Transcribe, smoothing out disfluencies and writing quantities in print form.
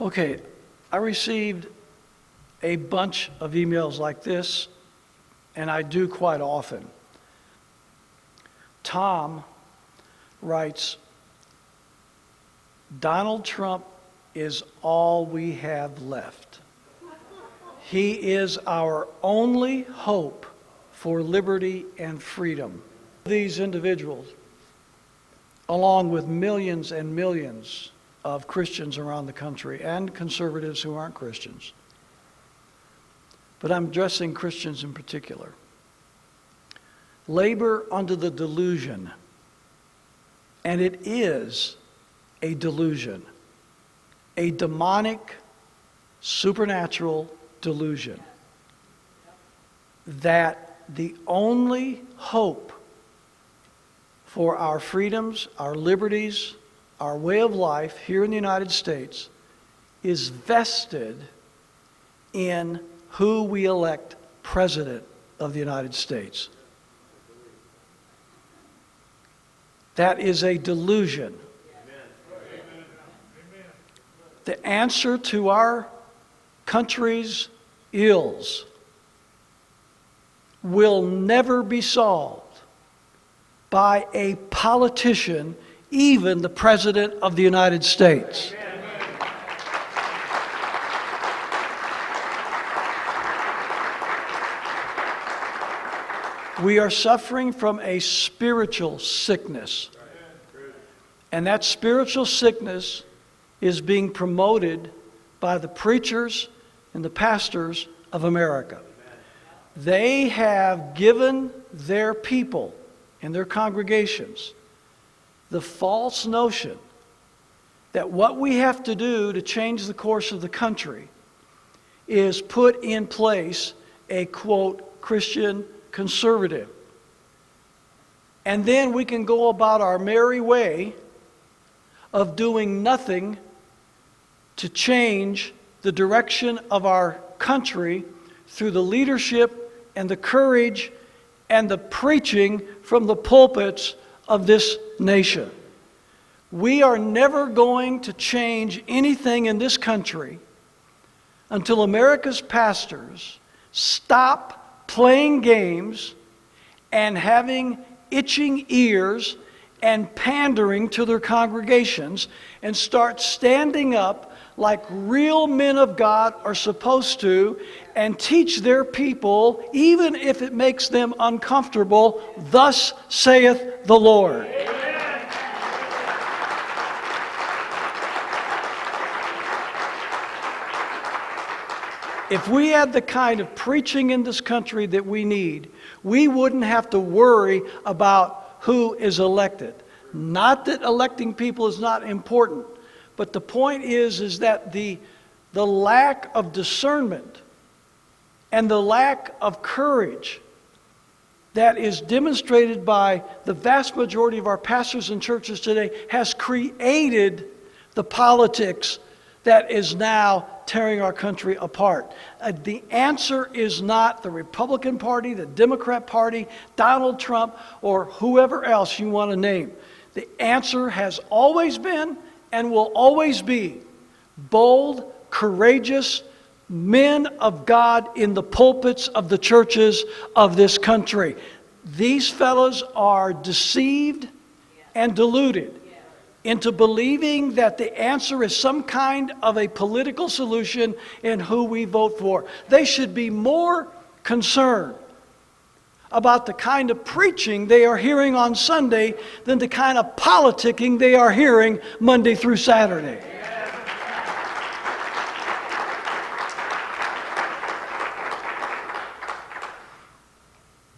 Okay, I received a bunch of emails like this, and I do quite often. Tom writes, Donald Trump is all we have left. He is our only hope for liberty and freedom. These individuals, along with millions and millions of Christians around the country and conservatives who aren't Christians, but I'm addressing Christians in particular, labor under the delusion, and it is a delusion, a demonic, supernatural delusion, that the only hope for our freedoms, our liberties, our way of life here in the United States is vested in who we elect President of the United States. That is a delusion. The answer to our country's ills will never be solved by a politician, even the President of the United States. We are suffering from a spiritual sickness. And that spiritual sickness is being promoted by the preachers and the pastors of America. They have given their people and their congregations the false notion that what we have to do to change the course of the country is put in place a, quote, Christian conservative. And then we can go about our merry way of doing nothing to change the direction of our country through the leadership and the courage and the preaching from the pulpits of this nation. We are never going to change anything in this country until America's pastors stop playing games and having itching ears and pandering to their congregations and start standing up like real men of God are supposed to and teach their people, even if it makes them uncomfortable, thus saith the Lord. If we had the kind of preaching in this country that we need, we wouldn't have to worry about who is elected. Not that electing people is not important, but the point is that the lack of discernment and the lack of courage that is demonstrated by the vast majority of our pastors and churches today has created the politics that is now tearing our country apart. The answer is not the Republican Party, the Democrat Party, Donald Trump, or whoever else you want to name. The answer has always been and will always be bold, courageous men of God in the pulpits of the churches of this country. These fellows are deceived and deluded into believing that the answer is some kind of a political solution in who we vote for. They should be more concerned about the kind of preaching they are hearing on Sunday than the kind of politicking they are hearing Monday through Saturday.